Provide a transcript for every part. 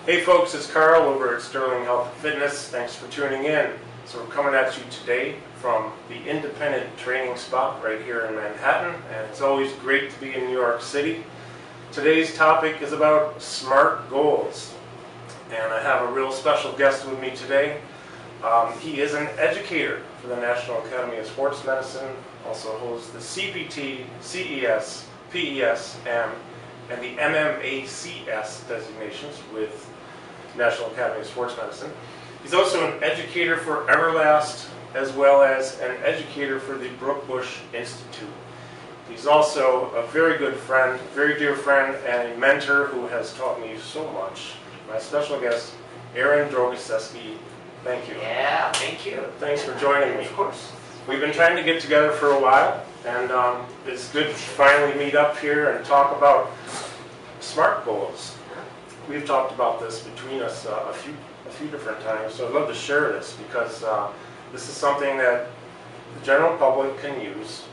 Hey folks, it's Carl over at Sterling Health and Fitness. Thanks for tuning in. So we're coming at you today from the independent training spot right here in Manhattan, and it's always great to be in New York City. Today's topic is about SMART goals, and I have a real special guest with me today. He is an educator for the National Academy of Sports Medicine, also holds the CPT, CES, PES, and the MMACS designations with National Academy of Sports Medicine. He's also an educator for EVERLAST as well as an educator for the Brook Bush Institute. He's also a very good friend, very dear friend, and a mentor who has taught me so much. My special guest, Aaron Drogoszewski. Thank you. Yeah, thank you. Thanks for joining me. Of course. We've been trying to get together for a while, and it's good to finally meet up here and talk about SMART goals. We've talked about this between us a few different times, so I'd love to share this because this is something that the general public can use,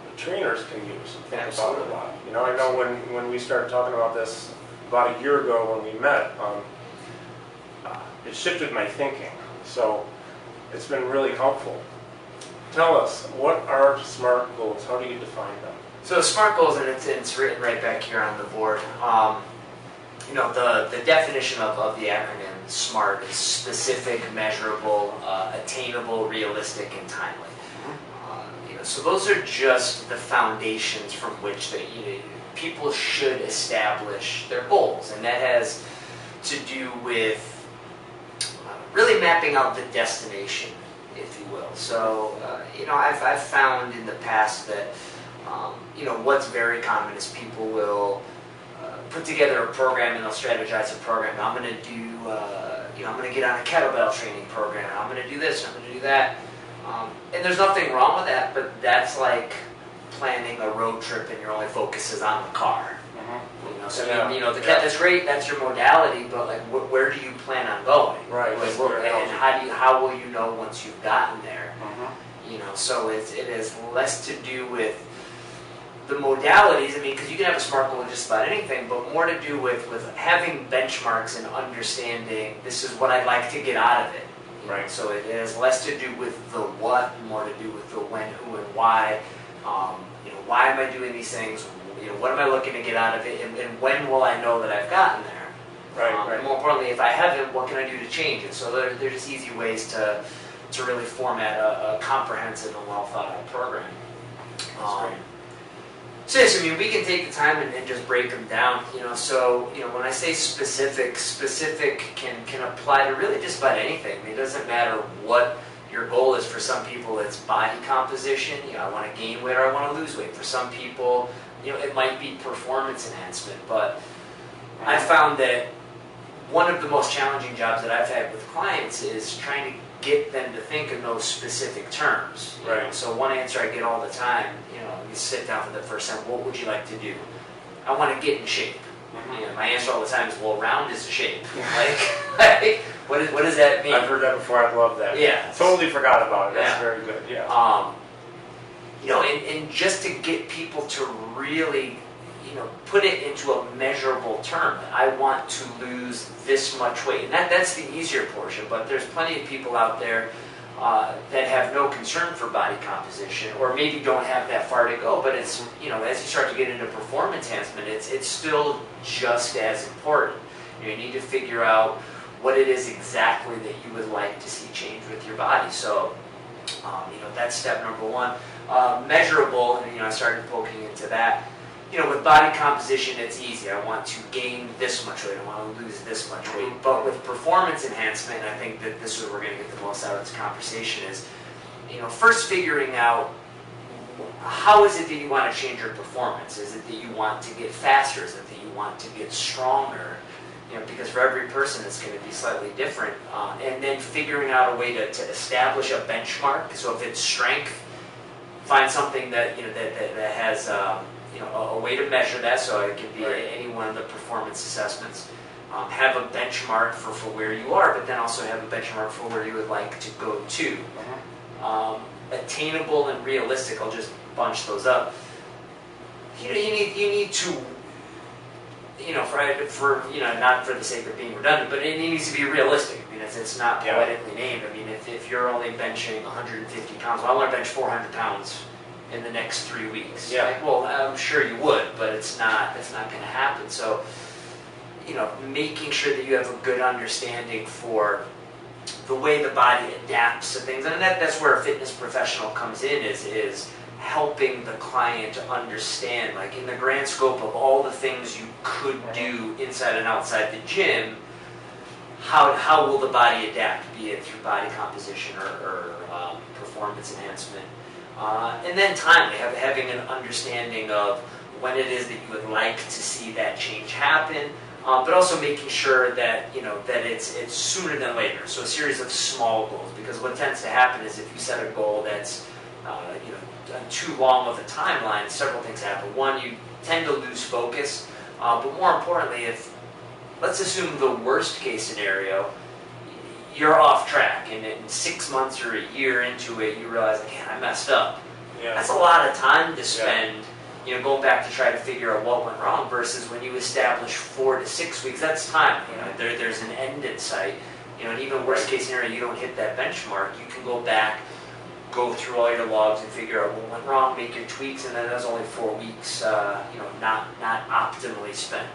the trainers can use, and think about it a lot. You know, I know when we started talking about this about a year ago when we met, it shifted my thinking, so it's been really helpful. Tell us, what are SMART goals? How do you define them? So SMART goals, and it's written right back here on the board. You know, the definition of the acronym SMART is specific, measurable, attainable, realistic, and timely. You know, so those are just the foundations from which people should establish their goals, and that has to do with really mapping out the destination, if you will. So, you know, I've found in the past that, you know, what's very common is people will put together a program and they'll strategize a program. I'm going to do, you know, I'm going to get on a kettlebell training program. I'm going to do this, I'm going to do that. And there's nothing wrong with that, but that's like planning a road trip and your only focus is on the car. You know, so yeah. you know, that's great. That's your modality, but like, where do you plan on going? Right. Like, and how will you know once you've gotten there? You know, so it has less to do with the modalities. I mean, because you can have a SMART goal in just about anything, but more to do with having benchmarks and understanding this is what I'd like to get out of it. Right. So it has less to do with the what, more to do with the when, who, and why. You know, why am I doing these things? You know, what am I looking to get out of it, and when will I know that I've gotten there? Right. And more importantly, if I haven't, what can I do to change it? So they're just easy ways to really format a comprehensive and well thought out program. So yes, I mean, we can take the time and just break them down. You know, so you know, when I say specific can apply to really just about anything. I mean, it doesn't matter what your goal is. For some people, it's body composition. You know, I want to gain weight or I want to lose weight. For some people, you know, it might be performance enhancement. But I found that one of the most challenging jobs that I've had with clients is trying to get them to think in those specific terms. You know? So one answer I get all the time, you know, you sit down for the first time, what would you like to do? I want to get in shape. You know, my answer all the time is, well, round is a shape. Like what does that mean? I've heard that before. I love that. Yeah. Totally forgot about it. That's very good. Yeah. You know, and just to get people to really, you know, put it into a measurable term. I want to lose this much weight. And that's the easier portion, but there's plenty of people out there that have no concern for body composition, or maybe don't have that far to go, but it's, you know, as you start to get into performance enhancement, it's still just as important. You know, you need to figure out what it is exactly that you would like to see change with your body. So, you know, that's step number one. Measurable, and you know, I started poking into that. You know, with body composition, it's easy. I want to gain this much weight. I want to lose this much weight. But with performance enhancement, I think that this is where we're going to get the most out of this conversation is, you know, first figuring out how is it that you want to change your performance? Is it that you want to get faster? Is it that you want to get stronger? You know, because for every person it's going to be slightly different. And then figuring out a way to establish a benchmark. So if it's strength, find something that, you know, that has you know, a way to measure that, so it could be any one of the performance assessments. Have a benchmark for where you are, but then also have a benchmark for where you would like to go to. Attainable and realistic, I'll just bunch those up. You know, you need to not for the sake of being redundant, but it needs to be realistic. I mean, it's not poetically named. I mean, if you're only benching 150 pounds, well, I want to bench 400 pounds in the next 3 weeks. Yeah. Like, well, I'm sure you would, but it's not going to happen. So, making sure that you have a good understanding for the way the body adapts to things, and that's where a fitness professional comes in, is helping the client to understand, like, in the grand scope of all the things you could do inside and outside the gym, how will the body adapt, be it through body composition or performance enhancement. And then timely, having an understanding of when it is that you would like to see that change happen, but also making sure that that it's sooner than later. So a series of small goals, because what tends to happen is if you set a goal that's too long of a timeline, several things happen. One, you tend to lose focus, but more importantly, let's assume the worst case scenario, you're off track, and in 6 months or a year into it, you realize, man, I messed up. Yeah. That's a lot of time to spend, going back to try to figure out what went wrong, versus when you establish 4 to 6 weeks, that's time. There's an end in sight. And even worst case scenario, you don't hit that benchmark, you can go back, go through all your logs and figure out what went wrong, make your tweaks, and then that's only 4 weeks, not optimally spent.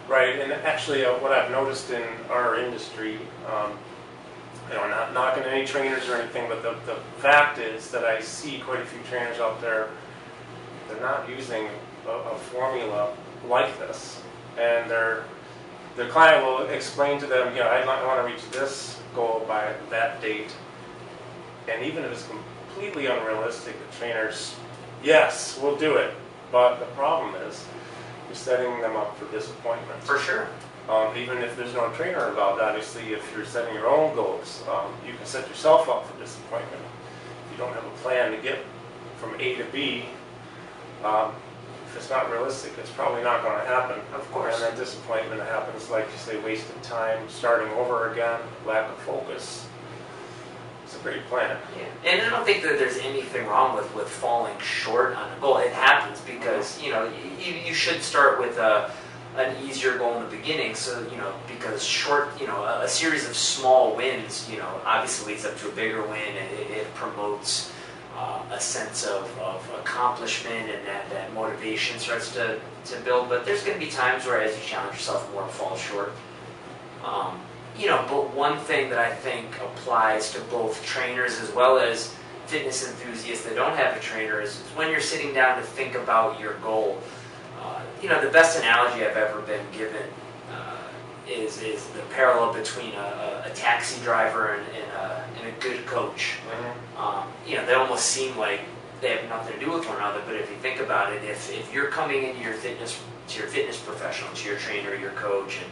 Right, and actually what I've noticed in our industry, not knocking any trainers or anything, but the fact is that I see quite a few trainers out there, they're not using a formula like this. And their client will explain to them, I want to reach this goal by that date. And even if it's completely unrealistic, the trainers, yes, we'll do it. But the problem is, you're setting them up for disappointment. For sure. Even if there's no trainer involved, obviously, if you're setting your own goals, you can set yourself up for disappointment. If you don't have a plan to get from A to B, if it's not realistic, it's probably not going to happen. Of course. And then disappointment happens, like you say, wasted time, starting over again, lack of focus. It's a great plan. Yeah. And I don't think that there's anything wrong with falling short on a goal. It happens because, you should start with an easier goal in the beginning, so because a series of small wins obviously leads up to a bigger win, and it promotes a sense of accomplishment, and that motivation starts to build. But there's going to be times where, as you challenge yourself more, fall short. But one thing that I think applies to both trainers as well as fitness enthusiasts that don't have a trainer is when you're sitting down to think about your goal. The best analogy I've ever been given is the parallel between a taxi driver and a good coach. Mm-hmm. They almost seem like they have nothing to do with one another, but if you think about it, if you're coming into your fitness professional, to your trainer, your coach, and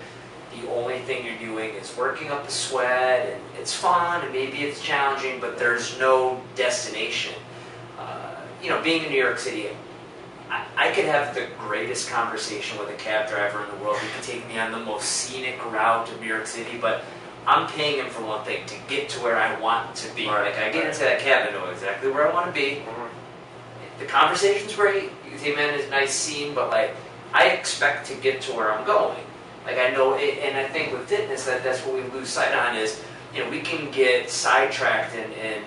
the only thing you're doing is working up a sweat, and it's fun, and maybe it's challenging, but there's no destination. Being in New York City, I could have the greatest conversation with a cab driver in the world. He could take me on the most scenic route of New York City, but I'm paying him for one thing, to get to where I want to be. Right. Like, I get into that cab, I know exactly where I want to be. Mm-hmm. The conversation's great. You can say, man, it's a nice scene, but I expect to get to where I'm going. I know it, and I think with fitness, that's what we lose sight on is, we can get sidetracked and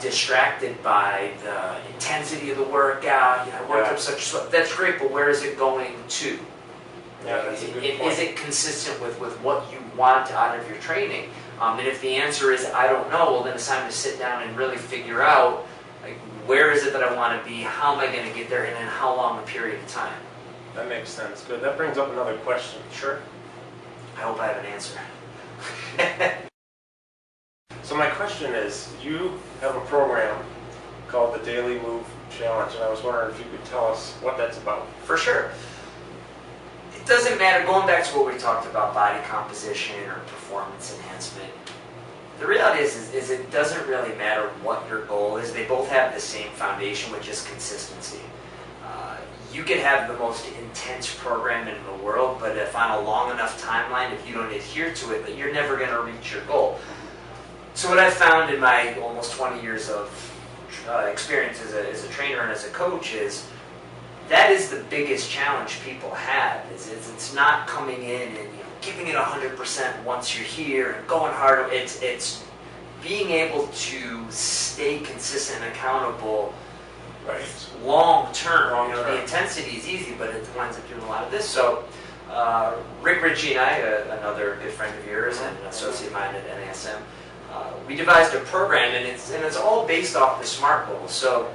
distracted by the intensity of the workout. I worked up such sweat. That's great, but where is it going to? Yeah, that's a good point. Is it consistent with what you want out of your training? And if the answer is, I don't know, well, then it's time to sit down and really figure out, where is it that I want to be? How am I going to get there? And in how long a period of time? That makes sense. Good. That brings up another question. Sure. I hope I have an answer. So my question is, you have a program called the Daily Move Challenge, and I was wondering if you could tell us what that's about. For sure. It doesn't matter, going back to what we talked about, body composition or performance enhancement, the reality is it doesn't really matter what your goal is. They both have the same foundation, which is consistency. You could have the most intense program in the world, but if on a long enough timeline, if you don't adhere to it, you're never going to reach your goal. So what I've found in my almost 20 years of experience as a trainer and as a coach is that is the biggest challenge people have. Is it's not coming in and giving it 100% once you're here and going hard. It's being able to stay consistent and accountable. Right. Long term. The intensity is easy, but it winds up doing a lot of this. So, Richey and I, another good friend of yours and an associate of mine at NASM, we devised a program, and it's all based off the SMART goals. So,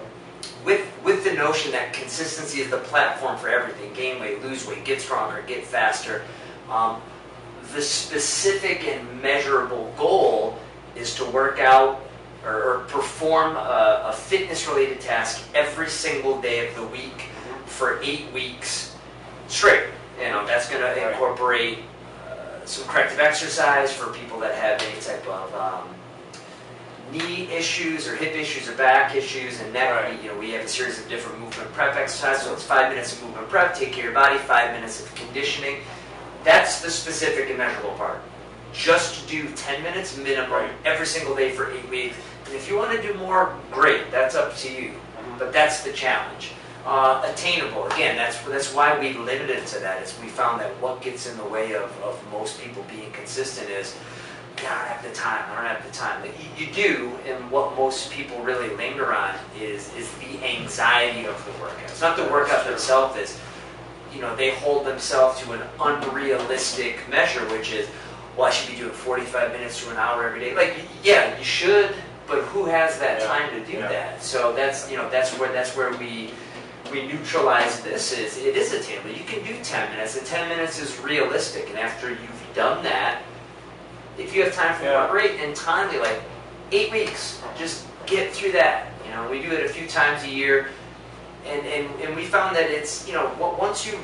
with the notion that consistency is the platform for everything: gain weight, lose weight, get stronger, get faster. The specific and measurable goal is to work out or perform a fitness-related task every single day of the week for 8 weeks straight. That's going to incorporate some corrective exercise for people that have any type of knee issues or hip issues or back issues and neck. Right. We have a series of different movement prep exercises. So it's 5 minutes of movement prep, take care of your body, 5 minutes of conditioning. That's the specific and measurable part. Just do 10 minutes minimum every single day for 8 weeks. And if you want to do more, great. That's up to you. But that's the challenge. Attainable. Again, that's why we limited it to that. Is we found that what gets in the way of most people being consistent is, I don't have the time. I don't have the time. But you do, and what most people really linger on is the anxiety of the workout. It's not the workout themselves. Is they hold themselves to an unrealistic measure, which is, well, I should be doing 45 minutes to an hour every day. Like, yeah, you should, but who has that time to do that? So that's where we neutralize this. It is attainable. You can do 10 minutes, and 10 minutes is realistic. And after you've done that, if you have time for more, great. And timely, like 8 weeks, just get through that. We do it a few times a year. And we found that it's, once you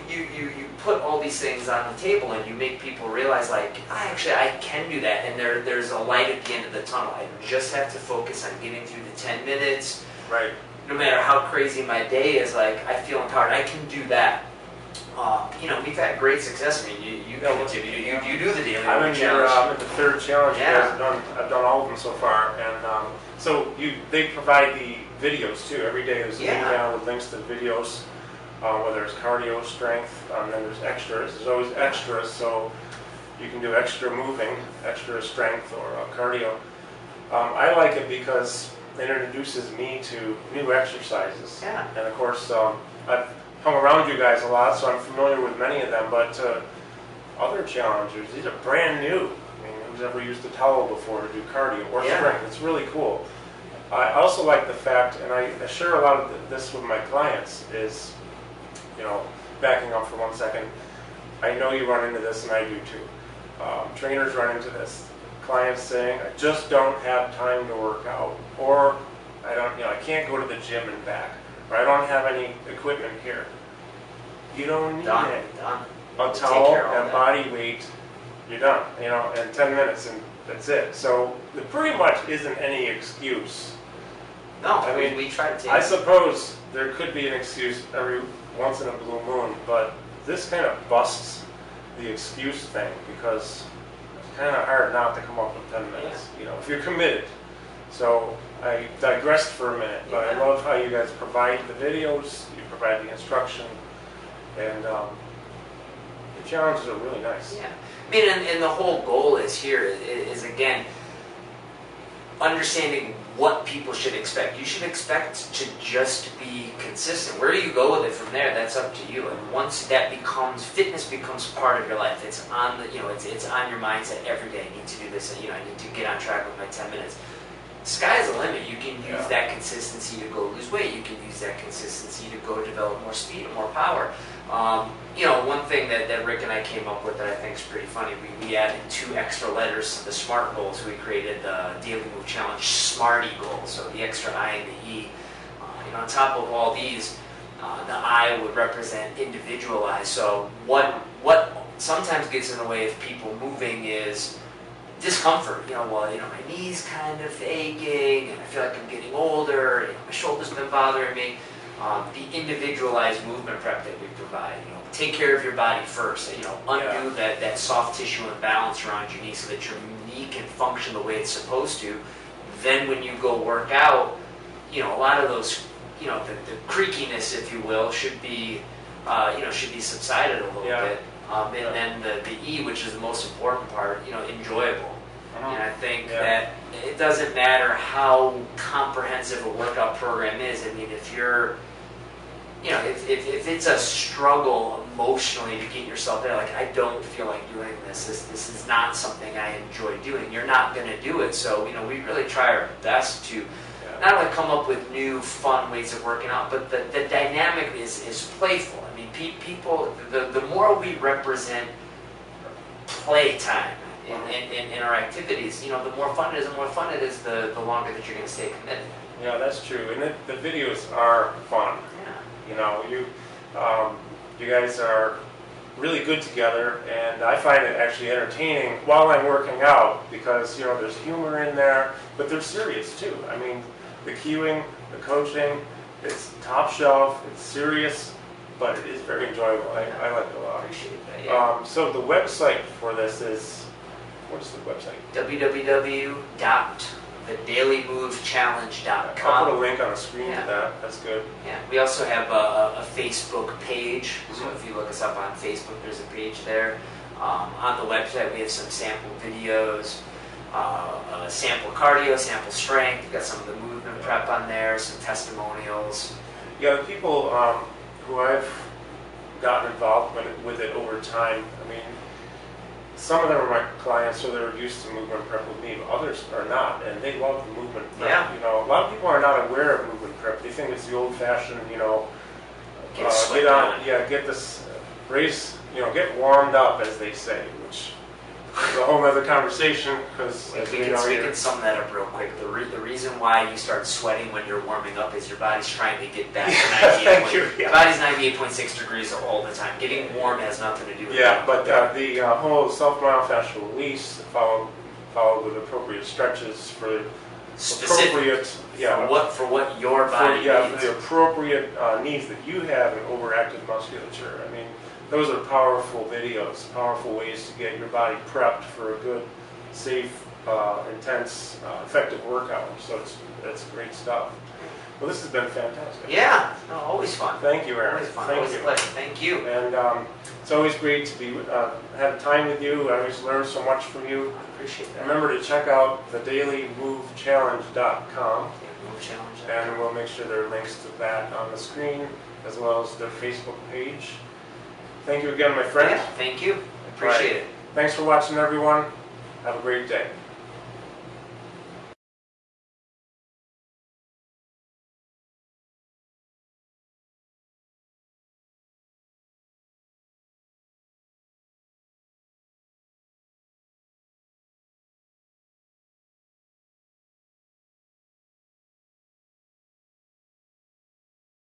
put all these things on the table and you make people realize, like, I can do that, and there's a light at the end of the tunnel. I just have to focus on getting through the 10 minutes. Right. No matter how crazy my day is, like, I feel empowered. I can do that. We've had great success. I mean, you do the daily I'm in challenge. the third challenge. Yeah. I've done all of them so far, and so they provide the videos too. Every day there's an email with links to videos, whether it's cardio, strength, and then there's extras. There's always extras, so you can do extra moving, extra strength, or cardio. I like it because it introduces me to new exercises. Yeah. And of course, I've hung around you guys a lot, so I'm familiar with many of them, but other challengers, these are brand new. I mean, who's ever used a towel before to do cardio or strength? It's really cool. I also like the fact, and I share a lot of this with my clients, is, backing up for 1 second, I know you run into this, and I do too. Trainers run into this. Clients saying, I just don't have time to work out, or I can't go to the gym and back, or I don't have any equipment here. You don't need it. A towel and body weight, you're done. In 10 minutes, and that's it. So there pretty much isn't any excuse. No, I mean, we tried to. I suppose there could be an excuse every once in a blue moon, but this kind of busts the excuse thing, because it's kind of hard not to come up with 10 minutes, if you're committed. So I digressed for a minute, but I love how you guys provide the videos, you provide the instruction, and the challenges are really nice. Yeah, I mean, and the whole goal is again, understanding what people should expect. You should expect to just be consistent. Where you go with it from there, that's up to you. And once fitness becomes part of your life, it's on it's on your mindset every day. I need to do this, and I need to get on track with my 10 minutes. Sky's the limit. You can use that consistency to go lose weight. You can use that consistency to go develop more speed and more power. One thing that Rick and I came up with that I think is pretty funny, we added 2 extra letters to the SMART goals. We created the Daily Move Challenge SMARTy goal, so the extra I and the E. On top of all these, the I would represent individualized. So what sometimes gets in the way of people moving is discomfort. My knee's kind of aching, and I feel like I'm getting older, my shoulder's been bothering me. The individualized movement prep that we provide, take care of your body first, undo that soft tissue imbalance around your knee so that your knee can function the way it's supposed to. Then when you go work out, a lot of those the creakiness, if you will, should be should be subsided a little bit. And then the E, which is the most important part, enjoyable. And I think that it doesn't matter how comprehensive a workout program is. I mean, if you're, if it's a struggle emotionally to get yourself there, like, I don't feel like doing this. This is not something I enjoy doing. You're not going to do it. So, we really try our best to not only come up with new, fun ways of working out, but the dynamic is playful. I mean, people, the more we represent playtime in our activities, the more fun it is, the longer that you're going to stay committed. Yeah, that's true. And the videos are fun. Yeah. You guys are really good together, and I find it actually entertaining while I'm working out because, there's humor in there, but they're serious too. I mean, the cueing, the coaching, it's top shelf, it's serious, but it is very enjoyable. I like it a lot. Appreciate that, yeah. So the website for this is, what is the website? www.thedailymovechallenge.com. I'll put a link on the screen to that. That's good. Yeah, we also have a Facebook page. So if you look us up on Facebook, there's a page there. On the website, we have some sample videos, sample cardio, sample strength. We've got some of the movement prep on there, some testimonials. Yeah, the people who I've gotten involved with it over time, I mean, some of them are my clients, so they're used to movement prep with me, but others are not, and they love the movement prep. Yeah. A lot of people are not aware of movement prep. They think it's the old-fashioned, get this race, get warmed up, as they say, which is a whole other conversation. Because we can sum that up real quick. The reason why you start sweating when you're warming up is your body's trying to get back to 98. Your body's 98.6 degrees all the time. Getting warm has nothing to do with that. But the whole self-myofascial release followed with appropriate stretches for specific for what your body needs. The appropriate needs that you have in overactive musculature. I mean, those are powerful videos, powerful ways to get your body prepped for a good, safe, intense, effective workout. So that's great stuff. Well, this has been fantastic. Yeah, always fun. Thank you, Aaron. Always fun. Always a pleasure. Thank you. And it's always great to be have time with you. I always learn so much from you. I appreciate that. Remember to check out thedailymovechallenge.com. Move Challenge. And we'll make sure there are links to that on the screen, as well as their Facebook page. Thank you again, my friend. Yeah, thank you. Appreciate it. Thanks for watching, everyone. Have a great day.